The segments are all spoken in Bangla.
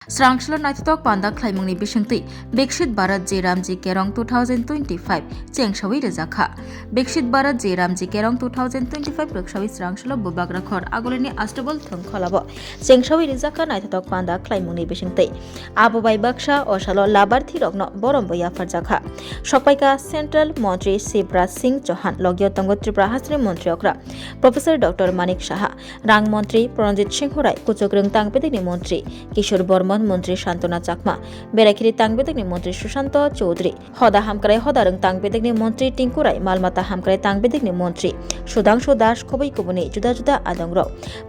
Srangshlo Naithok Panda Klaimungni Bishingti, Bikshit Bharat J Ramji Kerong 2025, Chengshawi Rezakha. Bikshit Bharat J Ramji Kerong 2025 Rukshawi Srangshlo Bubagra Khor Agolini Astabol Thung Kholabo. Chengshawi Rezakha Naithok Panda Klaimungni Bishingti. Abubai Baksha Oshalo Labarthi Rogno Boromboya Farzakha. Shokpaika Central Montri Shivraj Singh Chauhan Logyo Tongo Tripura Hasri Montri Okra. Professor Dr. Manik Shaha, Rang Montri Pranjit Singh Hurai, Kuchogrung Tangpedini Montri, Kishore Bormon মন্ত্রী শান্তনা চাকমা বেরাখিরি তাংবেদকনি মন্ত্রী সুশান্ত চৌধুরী হদা হামক্রাই হদারং তাংবেদকনি মন্ত্রী টিঙ্কুরাই মালমাতা হামক্রাই তাংবেদকনি মন্ত্রী সুধাংশু দাস খবই কুবনি জুদা জুদা আদংর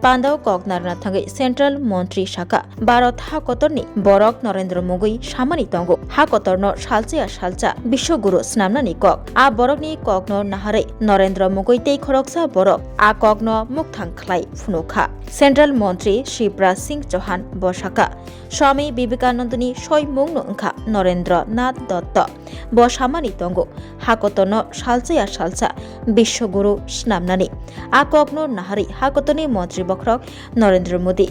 পান্দাও ককনারনা থাঙ্গই সেন্ট্রাল মন্ত্রী শাখা ভারত হাকতরনি বরক নরেন্দ্র মগৈ সামানি তঙ্গ হাকতরন সালচিয়া সালচা বিশ্বগুরু স্নামনানি কক আ বরকনি ককন নাহারে নরেন্দ্র মগৈ তেই খরকসা বরক আ ককন মুকথাং খ্লাই ফুনুখা সেন্ট্রাল মন্ত্রী শিবরাজ সিং চৌহান বসাকা স্বামী বিবেকানন্দনী সৈমুংন ওংখা নরেন্দ্র নাথ দত্ত বসামানি তঙ্গ হাকতন সালচিয়া সালচা বিশ্বগুরু স্নামনানি আ কগ্ন নাহারি হাকতনি মন্ত্রী বক্রক নরেন্দ্র মোদী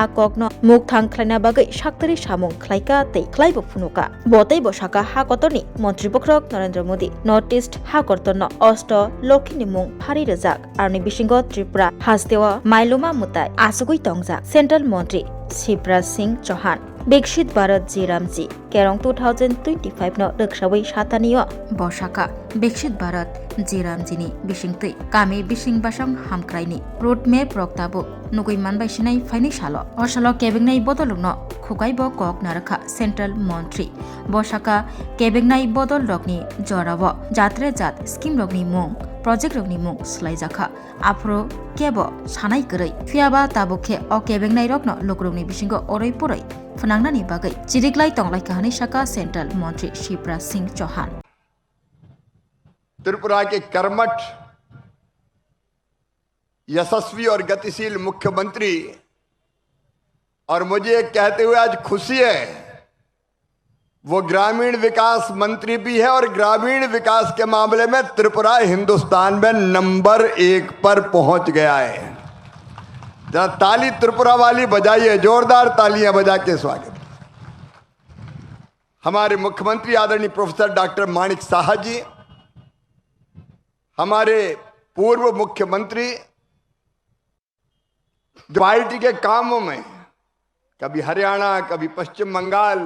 আ কগ্ন মুখ থাং খ্লাইনা বাগৈ সাক্তারি সামুং খ্লাইকা তেই খ্লাইব ফুনুকা বতেই বসাকা হাকতনি মন্ত্রী বক্রক নরেন্দ্র মোদী নর্থ ইস্ট হাকর্তন অষ্ট লক্ষিনী মুং ফারি রেজাক আরনি বিশিঙ্গ ত্রিপুরা হাসদেওয়া মাইলুমা মুতাই আসুগুই তংজা সেন্ট্রাল মন্ত্রী শিবরাজ সিং চৌহান বিকশিত ভারত জি Ramji কেরং 2025 no rikshawai shataniyo bosaka বিকশিত ভারত জি রামজিনি বিশিংতৈ কামি বিশিং বাসং হামক্রাইনি রোড মেপ রক্তাবো নুগুই মানবাই সিনাই ফাইনি সালো অসালো কেবেংনাই বদলুংনো খুকাইব কক নারখা সেন্ট্রাল মন্ত্রী বসাকা কেবেংনাই বদল রকনি জরাব যাত্রে জাত স্কিম রকনি মুং প্রজেক্ট রকনি মুং স্লাইজাখা আফ্রো কেব সানাই গरै ফিয়াবা তাবুखे অ কেবেংনাই রকনো লোকরংনি বিশিঙ্গ অরৈ পरै फनांगनानि बागै चिरिग्लाय तंग्लाय कहानी शाखा सेंट्रल मंत्री शिवराज सिंह चौहान त्रिपुरा के कर्मठ यशस्वी और गतिशील मुख्यमंत्री और मुझे कहते हुए आज खुशी है वो ग्रामीण विकास मंत्री भी है और ग्रामीण विकास के मामले में त्रिपुरा हिंदुस्तान में नंबर 1 पर पहुंच गया है। जरा ताली त्रिपुरा वाली बजाइए, जोरदार तालियां बजा के स्वागत। हमारे मुख्यमंत्री आदरणीय प्रोफेसर डॉक्टर माणिक साहा जी, हमारे पूर्व मुख्यमंत्री जो पार्टी के कामों में कभी हरियाणा कभी पश्चिम बंगाल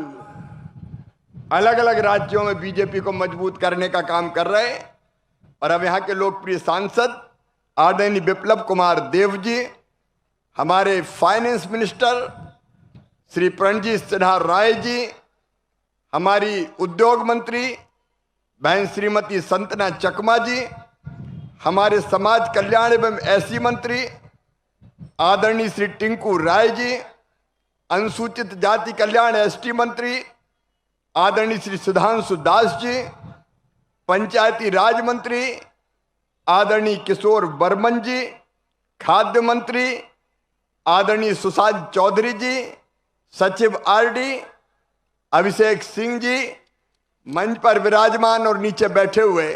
अलग अलग राज्यों में बीजेपी को मजबूत करने का काम कर रहे हैं, और अब यहाँ के लोकप्रिय सांसद आदरणीय विप्लव कुमार देव जी, हमारे फाइनेंस मिनिस्टर श्री प्रणजीत सिन्हा राय जी, हमारी उद्योग मंत्री बहन श्रीमती संतना चकमा जी, हमारे समाज कल्याण एवं एससी मंत्री आदरणीय श्री टिंकू राय जी, अनुसूचित जाति कल्याण एसटी मंत्री आदरणीय श्री सुधांशु दास जी, पंचायती राज मंत्री आदरणीय किशोर बर्मन जी, खाद्य मंत्री आदरणीय सुशांत चौधरी जी, सचिव आरडी अभिषेक सिंह जी, मंच पर विराजमान और नीचे बैठे हुए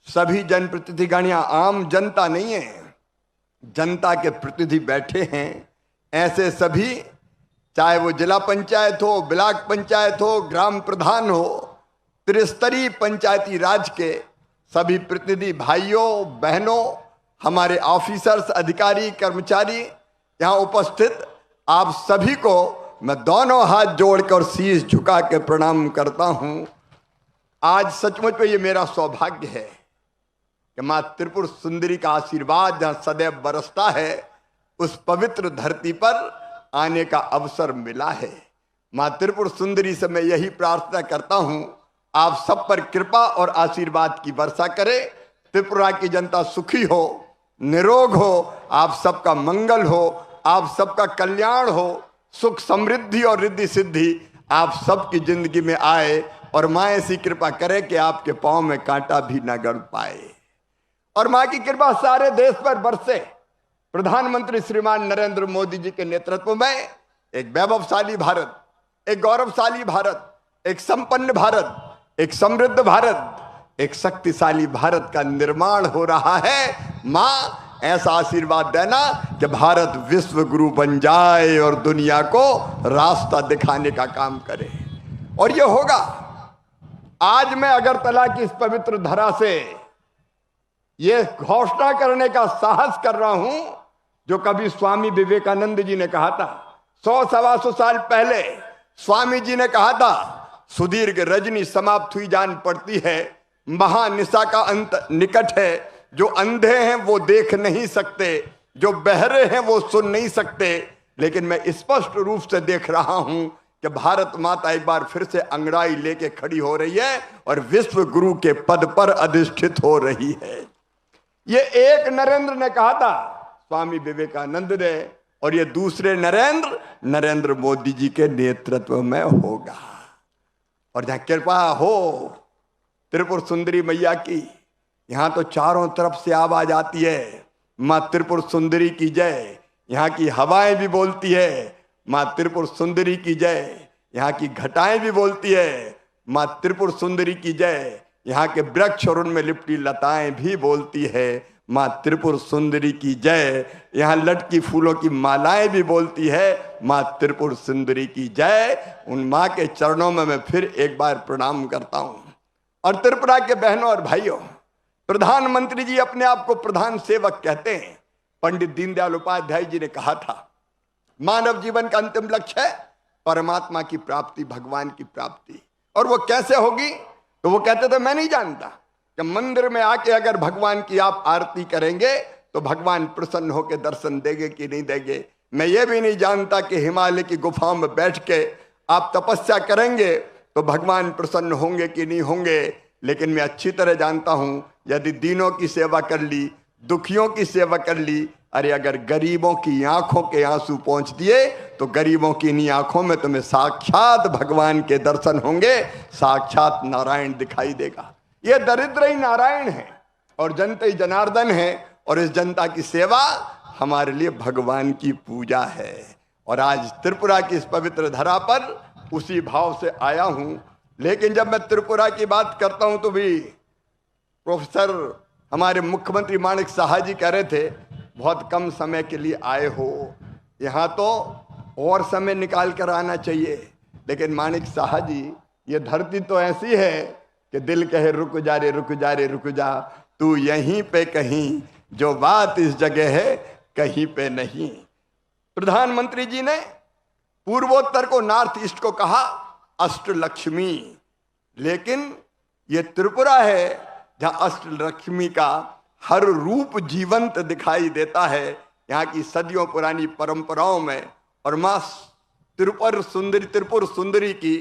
सभी जनप्रतिनिधिगण आम जनता नहीं है, जनता के प्रतिनिधि बैठे हैं। ऐसे सभी, चाहे वो जिला पंचायत हो, ब्लॉक पंचायत हो, ग्राम प्रधान हो, त्रिस्तरीय पंचायती राज के सभी प्रतिनिधि भाइयों बहनों, हमारे ऑफिसर्स अधिकारी कर्मचारी यहाँ उपस्थित, आप सभी को मैं दोनों हाथ जोड़कर शीश झुका के प्रणाम करता हूँ। आज सचमुच में ये मेरा सौभाग्य है कि माँ त्रिपुर सुंदरी का आशीर्वाद जहाँ सदैव बरसता है, उस पवित्र धरती पर आने का अवसर मिला है। माँ त्रिपुर सुंदरी से मैं यही प्रार्थना करता हूँ, आप सब पर कृपा और आशीर्वाद की वर्षा करे। त्रिपुरा की जनता सुखी हो, निरोग हो, आप सबका मंगल हो, आप सबका कल्याण हो, सुख समृद्धि और रिद्धि सिद्धि आप सबकी जिंदगी में आए, और माँ ऐसी कृपा करे कि आपके पांव में कांटा भी न गड़ पाए, और माँ की कृपा सारे देश पर बरसे। प्रधानमंत्री श्रीमान नरेंद्र मोदी जी के नेतृत्व में एक वैभवशाली भारत, एक गौरवशाली भारत, एक संपन्न भारत, एक समृद्ध भारत, एक शक्तिशाली भारत का निर्माण हो रहा है। माँ ऐसा आशीर्वाद देना कि भारत विश्व गुरु बन जाए और दुनिया को रास्ता दिखाने का काम करे। और ये होगा। आज मैं अगरतला की इस पवित्र धरा से ये घोषणा करने का साहस कर रहा हूं जो कभी स्वामी विवेकानंद जी ने कहा था। 100-125 साल पहले स्वामी जी ने कहा था, सुदीर्घ रजनी समाप्त हुई जान पड़ती है, महानिशा का अंत निकट है। जो अंधे हैं वो देख नहीं सकते, जो बहरे हैं वो सुन नहीं सकते, लेकिन मैं स्पष्ट रूप से देख रहा हूं कि भारत माता एक बार फिर से अंगड़ाई लेके खड़ी हो रही है और विश्व गुरु के पद पर अधिष्ठित हो रही है। ये एक नरेंद्र ने कहा था, स्वामी विवेकानंद ने, और ये दूसरे नरेंद्र मोदी जी के नेतृत्व में होगा। और जहां कृपा हो त्रिपुर सुंदरी मैया की, यहां तो चारों तरफ से आवाज आती है, मां त्रिपुर सुंदरी की जय। यहाँ की हवाएं भी बोलती है, मां त्रिपुर सुंदरी की जय। यहाँ की घटाएं भी बोलती है, मां त्रिपुर सुंदरी की जय। यहाँ के वृक्ष और उनमें लिपटी लताएं भी बोलती है, मां त्रिपुर सुंदरी की जय। यहाँ लटकी फूलों की मालाएं भी बोलती है, मां त्रिपुर सुंदरी की जय। उन मां के चरणों में मैं फिर एक बार प्रणाम करता हूं। और त्रिपुरा के बहनों और भाइयों, प्रधानमंत्री जी अपने आप को प्रधान सेवक कहते हैं। पंडित दीनदयाल उपाध्याय जी ने कहा था, मानव जीवन का अंतिम लक्ष्य है परमात्मा की प्राप्ति, भगवान की प्राप्ति। और वो कैसे होगी? तो वो कहते थे, मैं नहीं जानता कि मंदिर में आके अगर भगवान की आप आरती करेंगे तो भगवान प्रसन्न होकर दर्शन देंगे कि नहीं देंगे। मैं ये भी नहीं जानता कि हिमालय की गुफाओं में बैठ के आप तपस्या करेंगे तो भगवान प्रसन्न होंगे कि नहीं होंगे। लेकिन मैं अच्छी तरह जानता हूं, यदि दीनों की सेवा कर ली, दुखियों की सेवा कर ली, अरे अगर गरीबों की आंखों के आंसू पहुंच दिए तो गरीबों की इन्हीं आंखों में तुम्हें साक्षात भगवान के दर्शन होंगे, साक्षात नारायण दिखाई देगा। ये दरिद्र ही नारायण है और जनता ही जनार्दन है, और इस जनता की सेवा हमारे लिए भगवान की पूजा है। और आज त्रिपुरा की इस पवित्र धरा पर उसी भाव से आया हूं। लेकिन जब मैं त्रिपुरा की बात करता हूं तो भी प्रोफेसर हमारे मुख्यमंत्री माणिक साहा जी कह रहे थे, बहुत कम समय के लिए आए हो, यहाँ तो और समय निकाल कर आना चाहिए। लेकिन माणिक साहा जी, ये धरती तो ऐसी है कि दिल कहे रुक जा रे रुक जा रे रुक जा, तू यहीं पे कहीं, जो बात इस जगह है कहीं पे नहीं। प्रधानमंत्री जी ने पूर्वोत्तर को, नॉर्थ ईस्ट को कहा अष्टलक्ष्मी, लेकिन ये त्रिपुरा है जहां अष्टलक्ष्मी का हर रूप जीवंत दिखाई देता है। यहाँ की सदियों पुरानी परंपराओं में और मां त्रिपुर सुंदरी की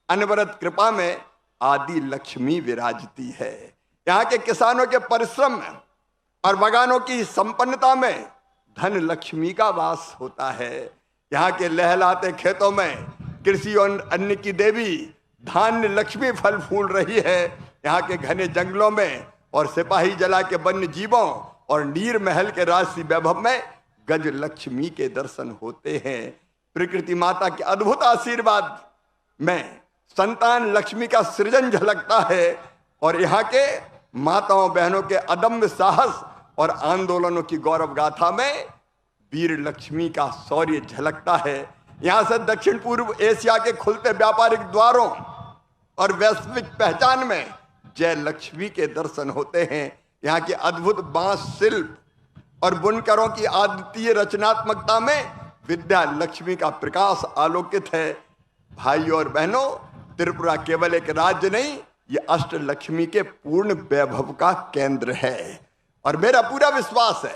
अनवरत कृपा में आदि लक्ष्मी विराजती है। यहाँ के किसानों के परिश्रम में और बागानों की संपन्नता में धन लक्ष्मी का वास होता है। यहाँ के लहलाते खेतों में कृषि और अन्न की देवी धान्य लक्ष्मी फल फूल रही है। यहाँ के घने जंगलों में और सिपाही जला के वन्य जीवों और नीर महल के राजसी वैभव में गज लक्ष्मी के दर्शन होते हैं। प्रकृति माता के अद्भुत आशीर्वाद में संतान लक्ष्मी का सृजन झलकता है। और यहाँ के माताओं बहनों के अदम्य साहस और आंदोलनों की गौरव गाथा में वीर लक्ष्मी का शौर्य झलकता है। यहाँ से दक्षिण पूर्व एशिया के खुलते व्यापारिक द्वारों और वैश्विक पहचान में जय लक्ष्मी के दर्शन होते हैं। यहाँ के अद्भुत बांस शिल्प और बुनकरों की अद्वितीय रचनात्मकता में विद्या लक्ष्मी का प्रकाश आलोकित है। भाइयों और बहनों, त्रिपुरा केवल एक राज्य नहीं, ये अष्ट लक्ष्मी के पूर्ण वैभव का केंद्र है। और मेरा पूरा विश्वास है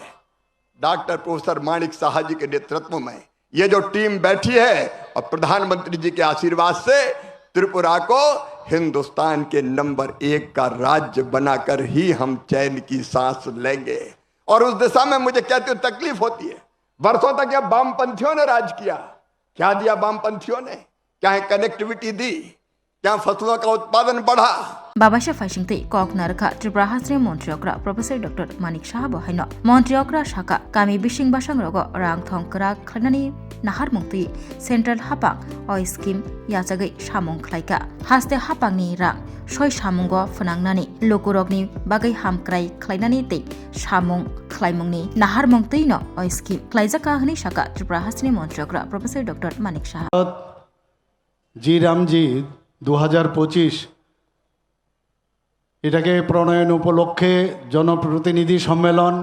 डॉक्टर प्रोफेसर माणिक साहा जी के नेतृत्व में ये जो टीम बैठी है और प्रधानमंत्री जी के आशीर्वाद से त्रिपुरा को हिंदुस्तान के नंबर 1 का राज्य बनाकर ही हम चैन की सांस लेंगे। और उस दिशा में मुझे कहते हुए तकलीफ होती है। वर्षों तक यह वामपंथियों ने राज किया। क्या दिया वामपंथियों ने? क्या कनेक्टिविटी दी? क्या फसलों का उत्पादन बढ़ा? बाबाशा फाइसिंगते कॉकनारका त्रिपुरा हास्रे मन्त्रियकरा प्रोफेसर डॉक्टर मानिक साहा बहायनो मन्त्रियकरा शाखा कामी बिशिंग बासांग रगो रांग थंग करा खनानि nahar mungtui central hapang o scheme yachagai samung khlaika haste hapangni rang soi samungo phanangnani lokorokni bagai hamkrai khlainani tei samung khlaimungni nahar mungtui no o scheme khlaijaka hni saka Tripura Hasini Montrokra Professor Dr. Manik Saha জি রামজি 2025 এটাকে প্রণয়ন উপলক্ষে জনপ্রতিনিধি সম্মেলন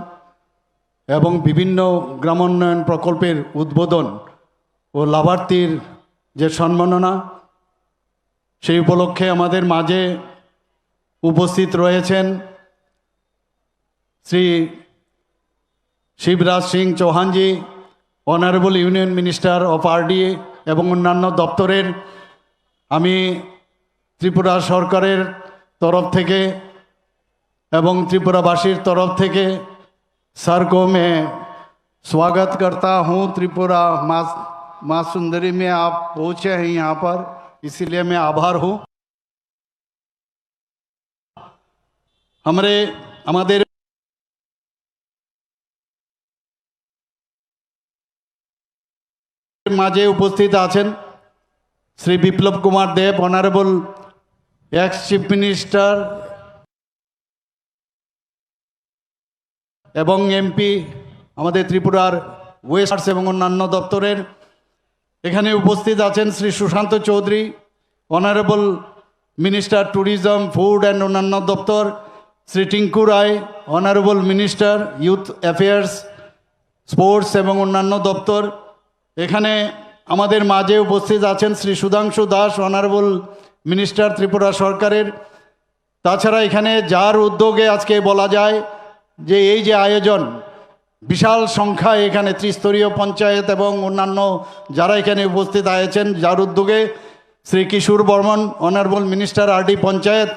এবং বিভিন্ন গ্রামোন্নয়ন প্রকল্পের উদ্বোধন ও লাভার্থীর যে সম্মাননা সেই উপলক্ষে আমাদের মাঝে উপস্থিত রয়েছেন Shri Shivraj Singh Chouhanji honourable union minister of RD এবং অন্যান্য দপ্তরের আমি ত্রিপুরা সরকারের তরফ থেকে এবং ত্রিপুরাবাসীর তরফ থেকে सर को मैं स्वागत करता हूँ। त्रिपुरा माँ सुंदरी में आप पहुँचे हैं यहाँ पर, इसीलिए मैं आभार हूँ। हमारे মাঝে উপস্থিত আছেন Shri Biplab Kumar Deb honourable ex chief minister এবং এমপি আমাদের ত্রিপুরার ওয়েস্ট এবং অন্যান্য দপ্তরের। এখানে উপস্থিত আছেন Shri Sushanta Chowdhury honourable minister tourism food and অন্যান্য দপ্তর, Shri Tinku Roy honourable minister youth affairs sports এবং অন্যান্য দপ্তর। এখানে আমাদের মাঝে উপস্থিত আছেন শ্রী সুধাংশু দাস অনারেবল মিনিস্টার ত্রিপুরা সরকারের। তাছাড়া এখানে যার উদ্যোগে আজকে বলা যায় যে এই যে আয়োজন, বিশাল সংখ্যায় এখানে ত্রিস্তরীয় পঞ্চায়েত এবং অন্যান্য যারা এখানে উপস্থিত আছেন, যার উদ্যোগে Shri Kishore Barman honourable minister RD panchayat.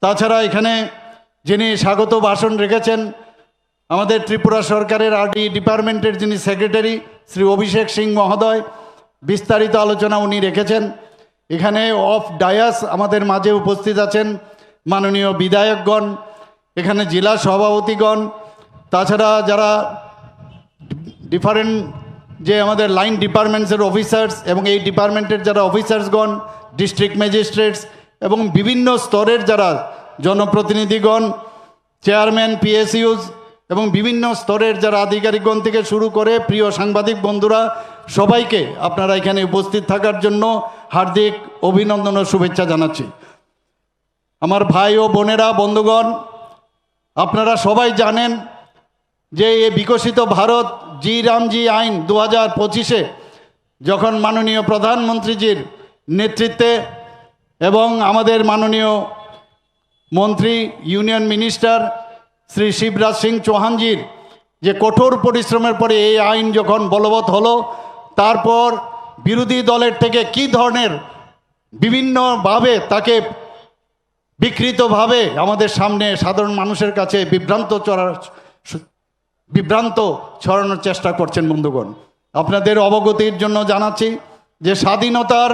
তাছাড়া এখানে যিনি স্বাগত ভাষণ রেখেছেন আমাদের ত্রিপুরা সরকারের আরডি ডিপার্টমেন্টের যিনি সেক্রেটারি শ্রী অভিষেক সিং মহোদয়, বিস্তারিত আলোচনা উনি রেখেছেন। এখানে অফ ডায়াস আমাদের মাঝে উপস্থিত আছেন মাননীয় বিধায়কগণ, এখানে জেলা সভাপতিগণ, তাছাড়া যারা ডিফারেন্ট যে আমাদের লাইন ডিপার্টমেন্টসের অফিসার্স এবং এই ডিপার্টমেন্টের যারা অফিসার্সগণ, ডিস্ট্রিক্ট ম্যাজিস্ট্রেটস এবং বিভিন্ন স্তরের যারা জনপ্রতিনিধিগণ, চেয়ারম্যান পিএসইউস এবং বিভিন্ন স্তরের যারা আধিকারিকগণ থেকে শুরু করে প্রিয় সাংবাদিক বন্ধুরা, সবাইকে আপনারা এখানে উপস্থিত থাকার জন্য হার্দিক অভিনন্দন ও শুভেচ্ছা জানাচ্ছি। আমার ভাই ও বোনেরা, বন্ধুগণ, আপনারা সবাই জানেন যে এই বিকশিত ভারত জি রামজি আইন 2025-এ যখন মাননীয় প্রধানমন্ত্রীজির নেতৃত্বে এবং আমাদের মাননীয় মন্ত্রী ইউনিয়ন মিনিস্টার শ্রী শিবরাজ সিং চৌহানজির যে কঠোর পরিশ্রমের পরে এই আইন যখন বলবৎ হলো, তারপর বিরোধী দলের থেকে কী ধরনের বিভিন্নভাবে তাকে বিকৃতভাবে আমাদের সামনে সাধারণ মানুষের কাছে বিভ্রান্ত ছড়ানোর চেষ্টা করছেন। বন্ধুগণ, আপনাদের অবগতির জন্য জানাচ্ছি যে স্বাধীনতার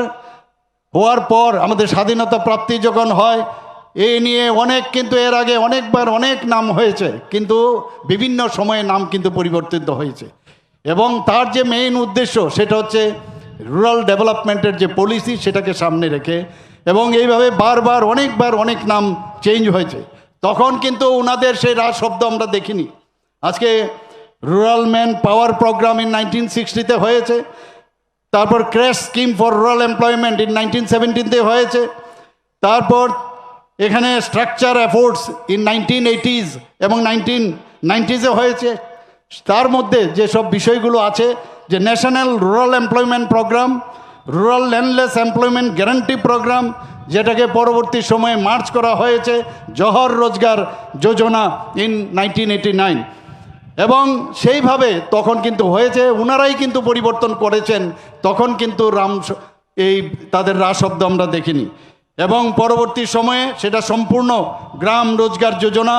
হওয়ার পর আমাদের স্বাধীনতা প্রাপ্তি যখন হয়, এই নিয়ে অনেক কিন্তু এর আগে অনেকবার অনেক নাম হয়েছে, কিন্তু বিভিন্ন সময়ে নাম কিন্তু পরিবর্তিত হয়েছে এবং তার যে মেইন উদ্দেশ্য সেটা হচ্ছে রুরাল ডেভেলপমেন্টের যে পলিসি সেটাকে সামনে রেখে, এবং এইভাবে বারবার অনেকবার অনেক নাম চেঞ্জ হয়েছে। তখন কিন্তু ওনাদের সেই রাজ শব্দ আমরা দেখিনি। আজকে rural man power programme in 1960-তে হয়েছে, তারপর crash scheme for rural employment in 1917-তে হয়েছে, তারপর এখানে স্ট্রাকচার এফোর্টস ইন 1980s এবং 1990s-এ হয়েছে। তার মধ্যে যেসব বিষয়গুলো আছে যে national rural employment programme, rural landless employment guarantee programme, যেটাকে পরবর্তী সময়ে মার্চ করা হয়েছে জহর রোজগার যোজনা ইন 1989, এবং সেইভাবে তখন কিন্তু হয়েছে। ওনারাই কিন্তু পরিবর্তন করেছেন, তখন কিন্তু তাদের রা শব্দ আমরা দেখিনি। এবং পরবর্তী সময়ে সেটা সম্পূর্ণ গ্রাম রোজগার যোজনা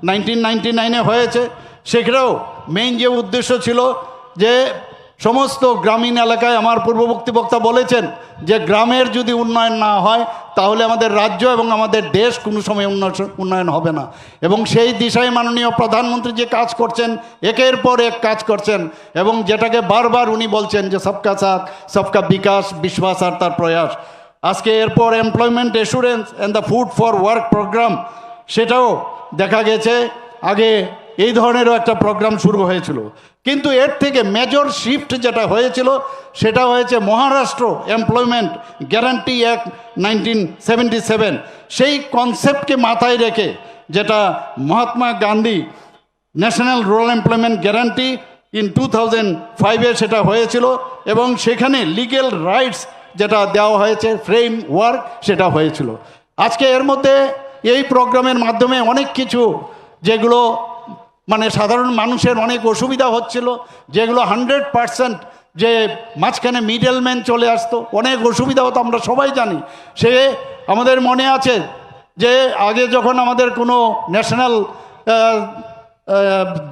1999-এ হয়েছে। সেখানেও মেইন যে উদ্দেশ্য ছিল যে সমস্ত গ্রামীণ এলাকায় আমার পূর্ববর্তী বক্তা বলেছেন যে গ্রামের যদি উন্নয়ন না হয় তাহলে আমাদের রাজ্য এবং আমাদের দেশ কোনো সময় উন্নয়ন হবে না। এবং সেই দিশায় মাননীয় প্রধানমন্ত্রী যে কাজ করছেন, একের পর এক কাজ করছেন, এবং যেটাকে বারবার উনি বলছেন যে সবকা সাথ সবকা বিকাশ, বিশ্বাস আর তার প্রয়াস। আজকে এরপর employment assurance and the food for work programme, সেটাও দেখা গেছে আগে এই ধরনেরও একটা প্রোগ্রাম শুরু হয়েছিল, কিন্তু এর থেকে মেজর শিফট যেটা হয়েছিল সেটা হয়েছে মহারাষ্ট্র এমপ্লয়মেন্ট গ্যারান্টি অ্যাক্ট 1977। সেই কনসেপ্টকে মাথায় রেখে যেটা Mahatma Gandhi national rural employment guarantee in 2005-এ সেটা হয়েছিল, এবং সেখানে লিগ্যাল রাইটস যেটা দেওয়া হয়েছে, ফ্রেম ওয়ার্ক সেটা হয়েছিল। আজকে এর মধ্যে এই প্রোগ্রামের মাধ্যমে অনেক কিছু যেগুলো মানে সাধারণ মানুষের অনেক অসুবিধা হচ্ছিল, যেগুলো 100% যে মাঝখানে মিডলম্যান চলে আসতো, অনেক অসুবিধা হতো, আমরা সবাই জানি। সে আমাদের মনে আছে যে আগে যখন আমাদের কোনো ন্যাশনাল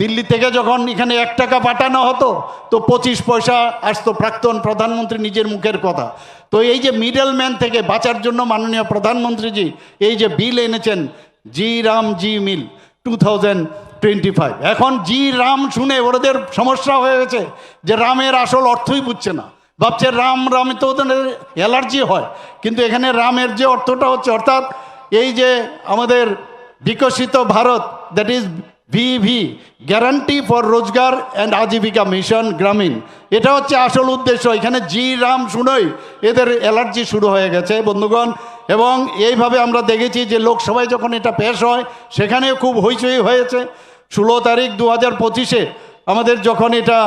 দিল্লি থেকে যখন এখানে 1 টাকা পাঠানো হতো তো 25 পয়সা আসতো, প্রাক্তন প্রধানমন্ত্রী নিজের মুখের কথা। তো এই যে মিডলম্যান থেকে বাঁচার জন্য মাননীয় প্রধানমন্ত্রীজি এই যে বিল এনেছেন, জি রাম জি মিল 2025, এখন জি রাম শুনে ওদের সমস্যা হয়ে গেছে যে রামের আসল অর্থই বুঝছে না, ভাবছে রাম রামে তো ওদের অ্যালার্জি হয়, কিন্তু এখানে রামের যে অর্থটা হচ্ছে, অর্থাৎ এই যে আমাদের Viksit Bharat, that is VV, guarantee for rozgar and Ajeevika mission Gramin, এটা হচ্ছে আসল উদ্দেশ্য। এখানে জি রাম শুনেই এদের অ্যালার্জি শুরু হয়ে গেছে বন্ধুগণ। এবং এইভাবে আমরা দেখেছি যে লোকসভায় যখন এটা পেশ হয় সেখানেও খুব হইচই হয়েছে। 16 তারিখ 2025-এ আমাদের যখন এটা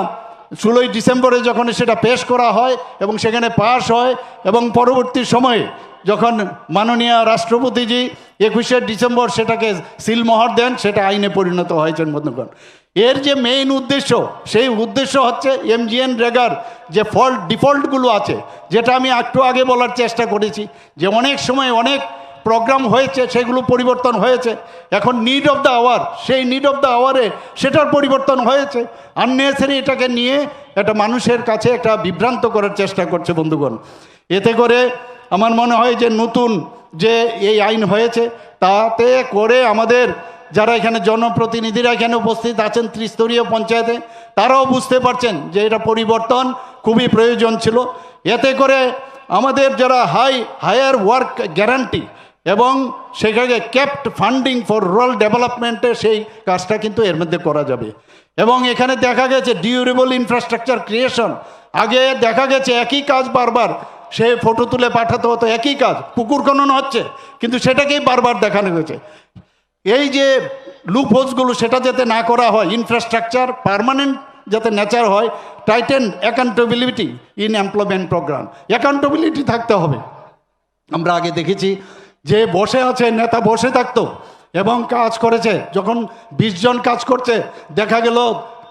16ই ডিসেম্বরে যখন সেটা পেশ করা হয় এবং সেখানে পাশ হয়, এবং পরবর্তী সময়ে যখন মাননীয় রাষ্ট্রপতিজি 21শে ডিসেম্বর সেটাকে সিলমোহর দেন, সেটা আইনে পরিণত হয়েছেন বন্ধুগণ। এর যে মেইন উদ্দেশ্য, সেই উদ্দেশ্য হচ্ছে এমজিএন রেগার যে ডিফল্টগুলো আছে, যেটা আমি একটু আগে বলার চেষ্টা করেছি যে অনেক সময় অনেক প্রোগ্রাম হয়েছে, সেগুলো পরিবর্তন হয়েছে। এখন নিড অফ দ্য আওয়ার, সেই নিড অফ দ্য আওয়ারে সেটার পরিবর্তন হয়েছে। আননেসারি এটাকে নিয়ে এটা মানুষের কাছে একটা বিভ্রান্ত করার চেষ্টা করছে বন্ধুগণ। এতে করে আমার মনে হয় যে নতুন যে এই আইন হয়েছে তাতে করে আমাদের যারা এখানে জনপ্রতিনিধিরা এখানে উপস্থিত আছেন ত্রিস্তরীয় পঞ্চায়েতে, তারাও বুঝতে পারছেন যে এটা পরিবর্তন খুবই প্রয়োজন ছিল। এতে করে আমাদের যারা হায়ার ওয়ার্ক গ্যারান্টি এবং সেখানে ক্যাপ্ট ফান্ডিং ফর রুরাল ডেভেলপমেন্টে সেই কাজটা কিন্তু এর মধ্যে করা যাবে। এবং এখানে দেখা গেছে ডিউরেবল ইনফ্রাস্ট্রাকচার ক্রিয়েশন, আগে দেখা গেছে একই কাজ বারবার সে ফটো তুলে পাঠাতে হতো, একই কাজ, পুকুর খনন হচ্ছে কিন্তু সেটাকেই বারবার দেখানো হয়েছে। এই যে লুপহোলসগুলো সেটা যাতে না করা হয়, ইনফ্রাস্ট্রাকচার পার্মানেন্ট যাতে নেচার হয়, tighten accountability in employment programme, accountability থাকতে হবে। আমরা আগে দেখেছি যে বসে আছে নেতা, বসে থাকতো এবং কাজ করেছে, যখন 20 জন কাজ করছে দেখা গেল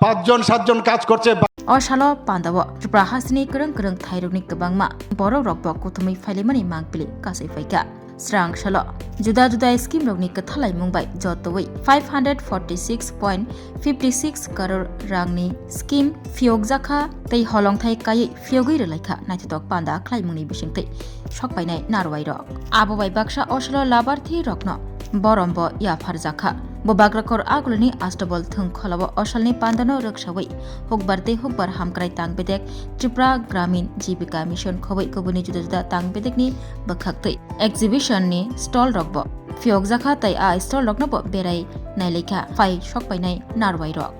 5 জন 7 জন কাজ করছে। Oshalo Pandawa, Tripura Hasni Kurung Kurung Thairuni Kabangma, Boro Rockbok Kutumi Filimani Mangpili, Kasai Faika. Strang Shalo, Juda Juda Scheme Rogni Kathalai Mumbai, Jotaway, 546.56 crore Rangni Scheme, Fiogzaka, Tay Holong Thai Kai, Fiogi Relaika, Natitok Panda, Klaimuni Bishinte, Shock by Night, Narwai Rock. Abawai Baksha Oshalo Labarthi Rockno, Borombo Yafarzaka. Bobagrakor Agulni Astabol Thung Kholabo Oshalni Pandano Rukshawai, Hogbarte Hogbar Hamkrai Tangbedek, Tripura Gramin Jibika Mission Khowai Kobuni Juda Tangbedekni Bakhaktai. Exhibition ni Stall Rockbo. Fiogzaka Tai A Stall Rocknobo Berai Naileka, Fai Shock by Night, Narwai Rock.